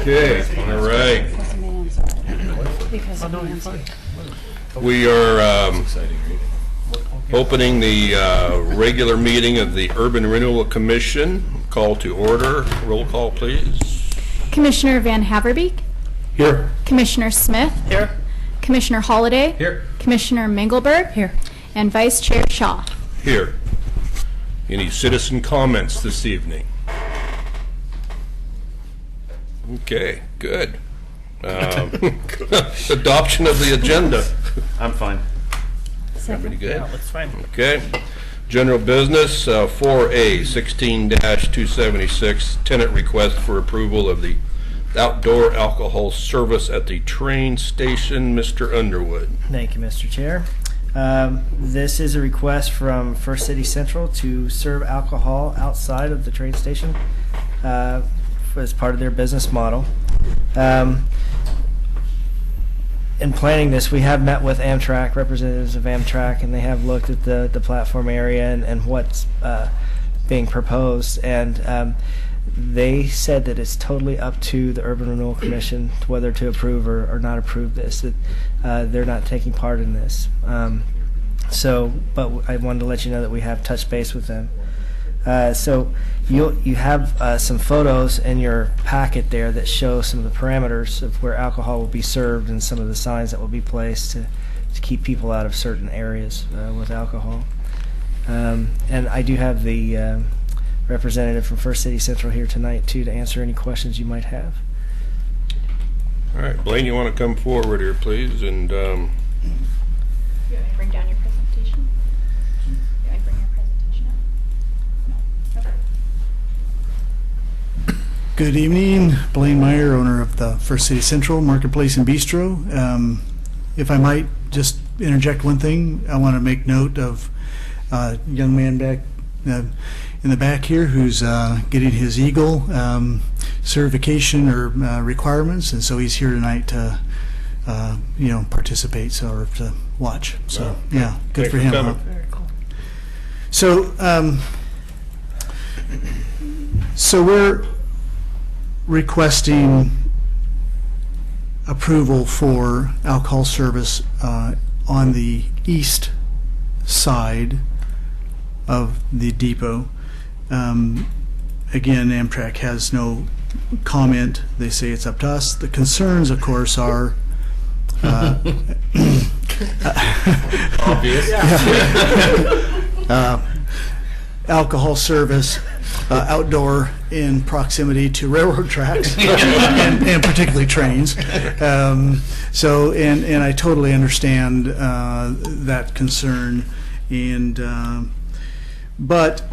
Okay, all right. We are opening the regular meeting of the Urban Renewal Commission. Call to order. Roll call, please. Commissioner Van Haverbeek. Here. Commissioner Smith. Here. Commissioner Holliday. Here. Commissioner Mengelberg. Here. And Vice Chair Shaw. Here. Any citizen comments this evening? Okay, good. Adoption of the agenda. I'm fine. Everybody good? Yeah, looks fine. Okay. General business, 4A, 16-276, tenant request for approval of the outdoor alcohol service at the train station. Mr. Underwood. Thank you, Mr. Chair. This is a request from First City Central to serve alcohol outside of the train station as part of their business model. In planning this, we have met with Amtrak, representatives of Amtrak, and they have looked at the platform area and what's being proposed. And they said that it's totally up to the Urban Renewal Commission whether to approve or not approve this, that they're not taking part in this. But I wanted to let you know that we have touched base with them. So you have some photos in your packet there that show some of the parameters of where alcohol will be served and some of the signs that will be placed to keep people out of certain areas with alcohol. And I do have the representative from First City Central here tonight too to answer any questions you might have. All right, Blaine, you want to come forward here, please? And You want me to bring down your presentation? You want me to bring your presentation up? No. Okay. Good evening, Blaine Meyer, owner of the First City Central Marketplace and Bistro. If I might just interject one thing, I want to make note of a young man back in the back here who's getting his Eagle certification or requirements, and so he's here tonight to participate or to watch. So yeah, good for him. Huh? Very cool. So we're requesting approval for alcohol service on the east side of the depot. Again, Amtrak has no comment. They say it's up to us. The concerns, of course, are Obvious. Alcohol service outdoor in proximity to railroad tracks and particularly trains. And I totally understand that concern, but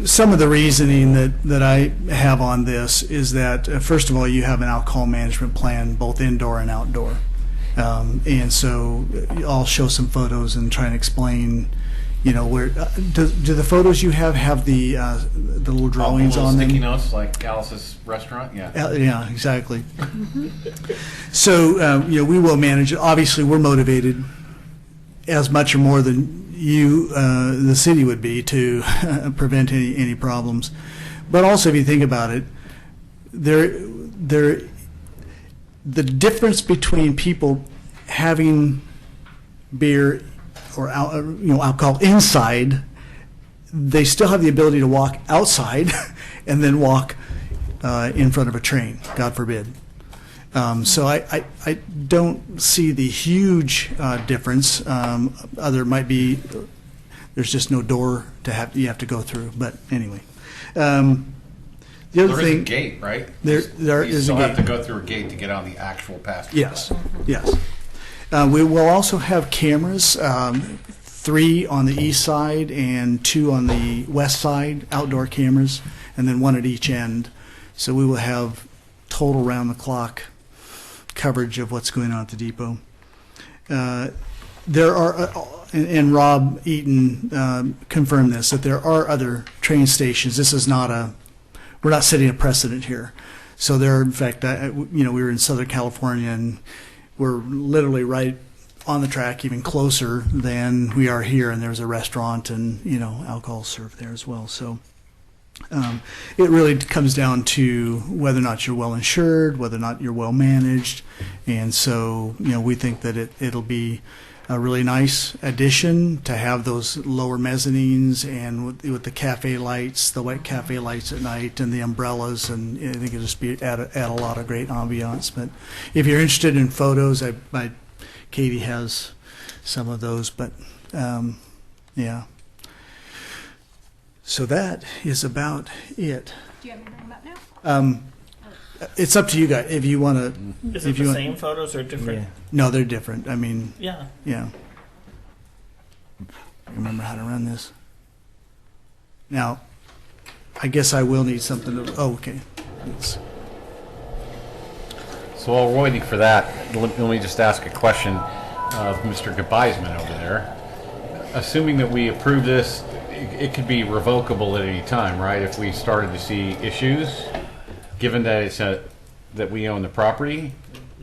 some of the reasoning that I have on this is that first of all, you have an alcohol management plan both indoor and outdoor, and so I'll show some photos and try and explain where do the photos you have the little drawings on them? Sticky notes like Alice's restaurant. Yeah, exactly. So we will manage it. Obviously, we're motivated as much or more than you, the city, would be to prevent any problems. But also, if you think about it, the difference between people having beer or alcohol inside, they still have the ability to walk outside and then walk in front of a train, God forbid. So I don't see the huge difference. Other might be there's just no door you have to go through. But anyway, the other There thing is a gate, right? there You is a still gate. have to go through a gate to get on the actual passenger. Yes, yes. We will also have cameras, 3 on the east side and 2 on the west side, outdoor cameras, and then 1 at each end. So we will have total round-the-clock coverage of what's going on at the depot. There are, and Rob Eaton confirmed this, that there are other train stations. This is not we're not setting a precedent here. So there, in fact, we were in Southern California, and we're literally right on the track, even closer than we are here, and there's a restaurant and alcohol served there as well. So It really comes down to whether or not you're well insured, whether or not you're well managed, and so we think that it'll be a really nice addition to have those lower mezzanines and with the cafe lights, the white cafe lights at night, and the umbrellas, and I think it'll just be add a lot of great ambiance. But if you're interested in photos, Katie has some of those, but yeah. So that is about it. Do you have me bring them up now? It's up to you guys if you want to. Is it the same photos or different? Yeah. No, they're different. I mean, Yeah. yeah. Remember how to run this. Now, I guess I will need something to. Oh, okay. So while we're waiting for that, let me just ask a question of Mr. Gebeisman over there. Assuming that we approve this, it could be revocable at any time, right? If we started to see issues, given that it's that we own the property.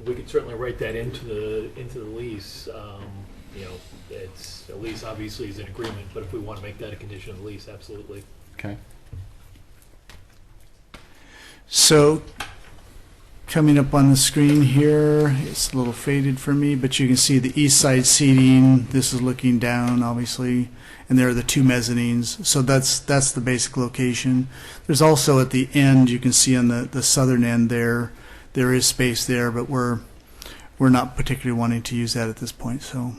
We could certainly write that into the lease. It's a lease obviously is an agreement, but if we want to make that a condition of the lease, absolutely. Okay. So, coming up on the screen here, it's a little faded for me, but you can see the east side seating. This is looking down, obviously, and there are the two mezzanines. So that's the basic location. There's also at the end, you can see on the southern end there is space there, but we're not particularly wanting to use that at this point. So,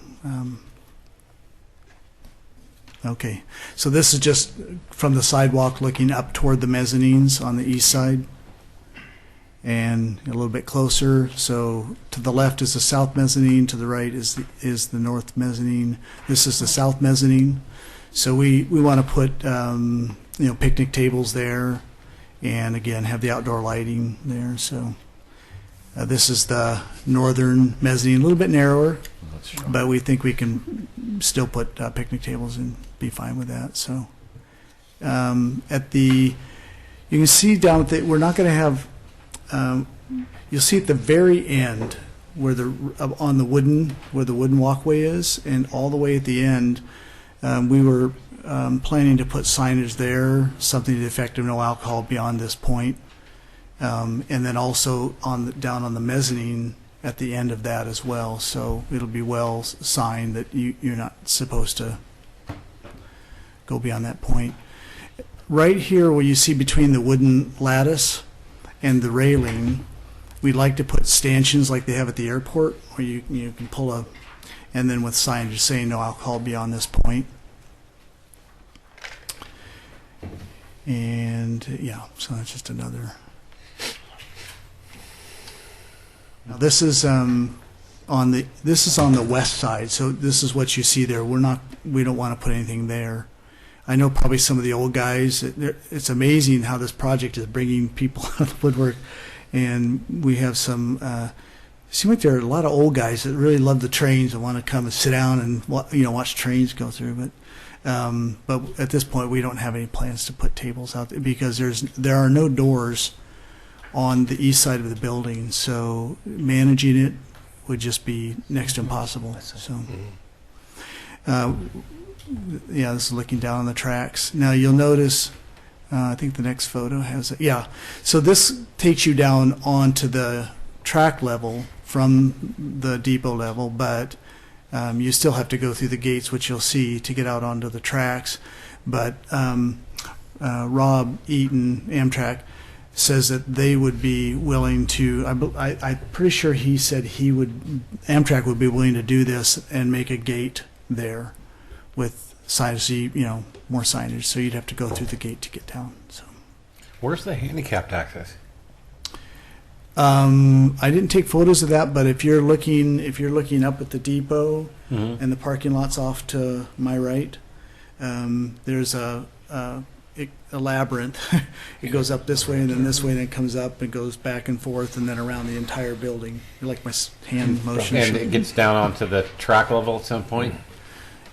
okay. So this is just from the sidewalk looking up toward the mezzanines on the east side. And a little bit closer. So to the left is the south mezzanine. To the right is the north mezzanine. This is the south mezzanine. So we want to put picnic tables there, and again have the outdoor lighting there. So this is the northern mezzanine, a little bit narrower, but we think we can still put picnic tables and be fine with that. So you can see down at we're not going to have. You'll see at the very end where where the wooden walkway is, and all the way at the end, we were planning to put signage there, something to the effect of no alcohol beyond this point, and then also down on the mezzanine at the end of that as well. So it'll be well signed that you're not supposed to go beyond that point. Right here, where you see between the wooden lattice and the railing, we'd like to put stanchions like they have at the airport, where you can pull and then with signage saying no alcohol beyond this point. And yeah, so that's just another. Now this is on the west side, so this is what you see there. We don't want to put anything there. I know probably some of the old guys, it's amazing how this project is bringing people out of the woodwork. And we have it seems like there are a lot of old guys that really love the trains and want to come and sit down and watch trains go through. But at this point, we don't have any plans to put tables out there because there are no doors on the east side of the building. So managing it would just be next to impossible. So. Yeah, this is looking down on the tracks. Now you'll notice, I think the next photo has it. Yeah, so this takes you down onto the track level from the depot level, but you still have to go through the gates, which you'll see, to get out onto the tracks. But Rob Eaton, Amtrak, says that they would be willing to, I'm pretty sure he said Amtrak would be willing to do this and make a gate there with signage, more signage, so you'd have to go through the gate to get down. So, Where's the handicapped access? I didn't take photos of that, but if you're looking up at the depot and the parking lot's off to my right, there's a labyrinth. It goes up this way and then this way, and then it comes up and goes back and forth and then around the entire building. Like my hand motion. And it gets down onto the track level at some point?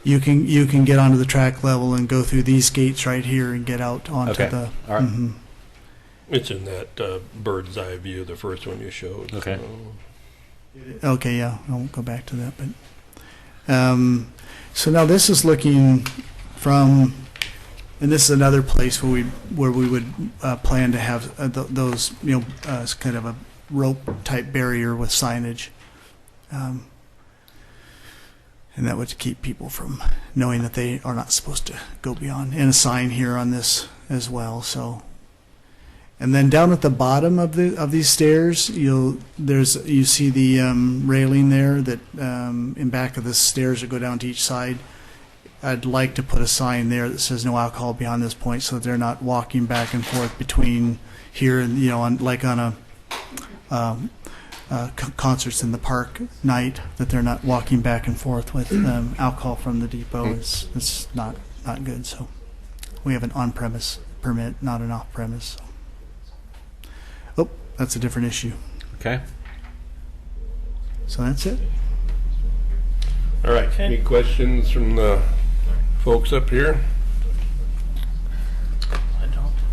You can get onto the track level and go through these gates right here and get out onto the. All right. Mm-hmm. It's in that bird's eye view, the first one you showed. Okay. So. Okay, yeah, I won't go back to that, but so now this is looking from And this is another place where we would plan to have those, as kind of a rope type barrier with signage. And that would keep people from knowing that they are not supposed to go beyond. And a sign here on this as well. So, and then down at the bottom of these stairs, you see the railing there that in back of the stairs that go down to each side. I'd like to put a sign there that says no alcohol beyond this point, so that they're not walking back and forth between here and on a concerts in the park night, that they're not walking back and forth with alcohol from the depot. It's not good. So we have an on-premise permit, not an off-premise. Oh, that's a different issue. Okay. So that's it. All right, any questions from the folks up here?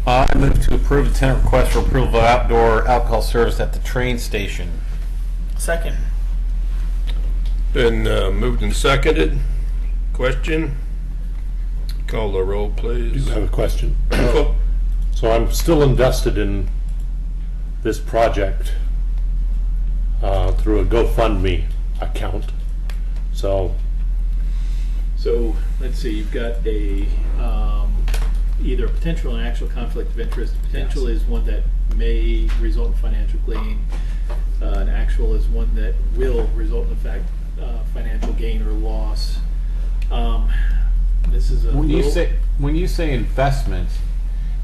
I move to approve the tenant request for approval of outdoor alcohol service at the train station. Second. Been moved and seconded. Question? Call the roll, I please. do have a question. Oh, So I'm still invested in this project through a GoFundMe account. So So let's see, you've got a either a potential and actual conflict of interest. Potential is one that may result in financial gain. An actual is one that will result in financial gain or loss. This is a When you say investment,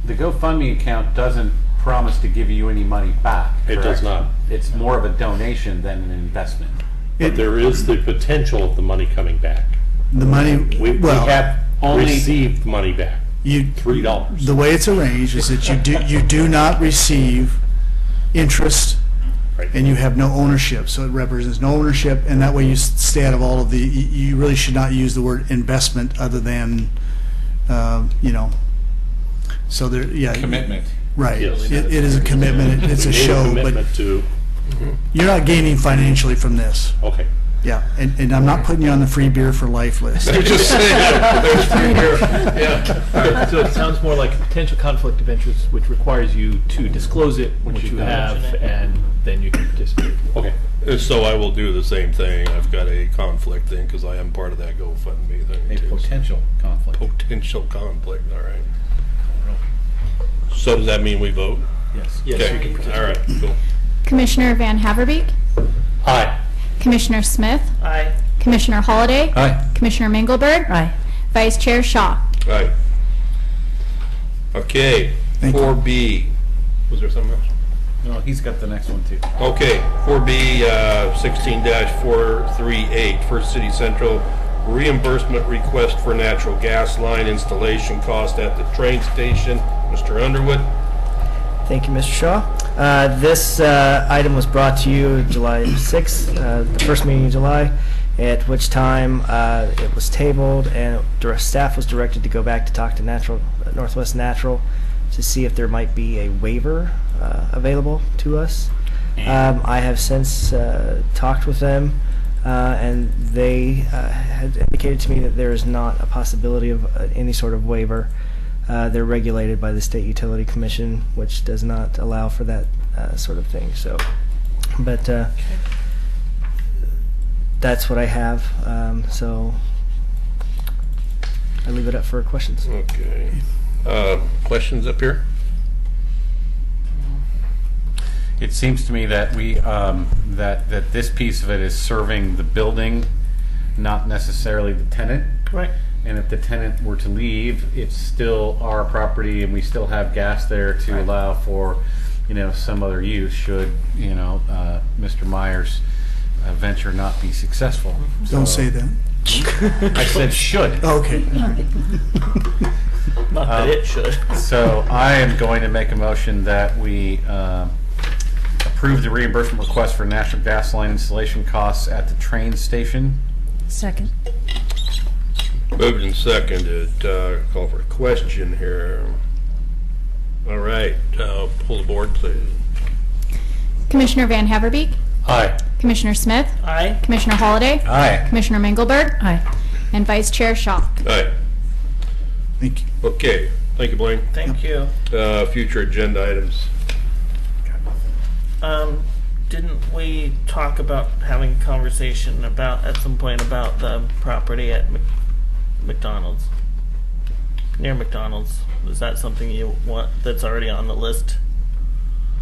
the GoFundMe account doesn't promise to give you any money back. It does correct? not. It's more of a donation than an investment. but there is the potential of the money coming back. The money, We well, have only- received money back, you, $3. the way it's arranged is that you do not receive interest Right. and you have no ownership. So it represents no ownership, and that way you stay out of all of the, you really should not use the word investment other than, so there, yeah. Commitment. Right. Yes. It is a commitment. It's a We made show, but commitment to, you're not gaining financially from this. okay. Yeah, and I'm not putting you on the free beer for life list. They're just saying, there's free beer. Yeah. All right, so it sounds more like a potential conflict of interest, which requires you to disclose it, which you have, and then you can participate. Okay. And so I will do the same thing. I've got a conflict thing because I am part of that GoFundMe thing. A too. potential conflict. Potential conflict, all right. So does that mean we vote? Yes. Yes, Okay. you can participate. All right, cool. Commissioner Van Haverbeek, Aye. Commissioner Smith, Aye. Commissioner Holliday, Aye. Commissioner Mingelberg, Aye. Vice Chair Shaw. All right. Okay, Thank you. 4B. Was there something else? No, he's got the next one too. Okay, 4B, 16-438, First City Central reimbursement request for natural gas line installation cost at the train station. Mr. Underwood? Thank you, Mr. Shaw. This item was brought to you July 6th, the first meeting in July, at which time it was tabled and staff was directed to go back to talk to Northwest Natural to see if there might be a waiver available to us. I have since talked with them, and they had indicated to me that there is not a possibility of any sort of waiver. They're regulated by the State Utility Commission, which does not allow for that sort of thing. So, but that's what I have. So I leave it up for questions. Okay. Questions up here? It seems to me that we that this piece of it is serving the building, not necessarily the tenant. Right. And if the tenant were to leave, it's still our property, and we still have gas there to allow for, some other use should Mr. Myers' venture not be successful. Don't So- say that. I said should. Okay. Not that it should. So I am going to make a motion that we approve the reimbursement request for natural gas line installation costs at the train station. Second. Moved and seconded. Call for a question here. All right, pull the board, please. Commissioner Van Haverbeek, Aye. Commissioner Smith, Aye. Commissioner Holliday, Aye. Commissioner Mingelberg, Aye. and Vice Chair Shaw. All right. Thank you. Okay, thank you, Blaine. Thank you. Future agenda items. Didn't we talk about having a conversation about at some point about the property at McDonald's? Near McDonald's. Is that something you want that's already on the list?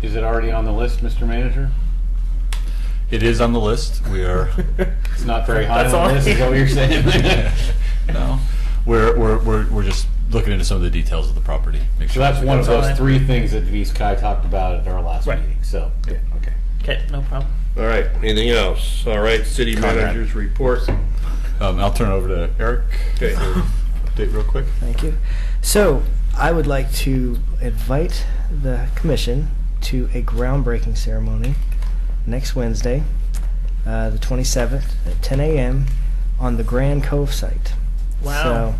Is it already on the list, Mr. Manager? It is on the list. We are. It's not very high That's on all. the list, is what you're saying? No, we're just looking into some of the details of the property. Make So sure that's one of That's those all right. 3 things that Denise Kai talked about at our last Right. meeting. So, yeah, okay. Okay, no problem. All right, anything else? All right, city Conrad. managers report. I'll turn it over to Eric. Okay. Update real quick. Thank you. So I would like to invite the commission to a groundbreaking ceremony next Wednesday, the 27th at 10 a.m. on the Grand Cove site. Wow. So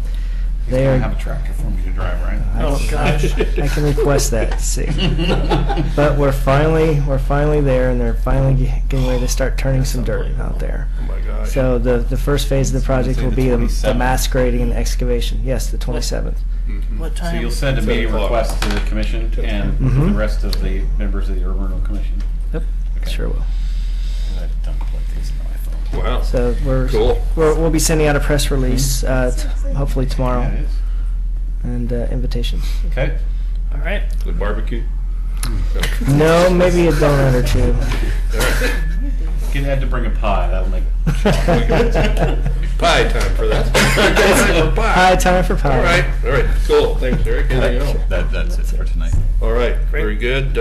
He's they gonna are. have a tractor for me to drive, right? Oh gosh. I can request that. See, but we're finally there, and they're finally getting ready to start turning some dirt out there. Oh my gosh. So the first phase of the project Say will the be the 27th. mass grading and excavation. Yes, the 27th. What So time? you'll send a meeting 7 o'clock. request to the commission and Mhm. the rest of the members of the Urban Renewal Commission. Yep, Okay. sure will. I don't put these in my phone. Wow. So Cool. we'll be sending out a press release hopefully tomorrow, Yeah, it is. and invitations. Okay. All right. The barbecue. No, maybe a donut or two. Get Ed to bring a pie. That'll make it. Pie time for that. Time for pie. Hi, time for pie. All right, cool. Thanks, Eric. Anything else? That's it for tonight. All right, very good.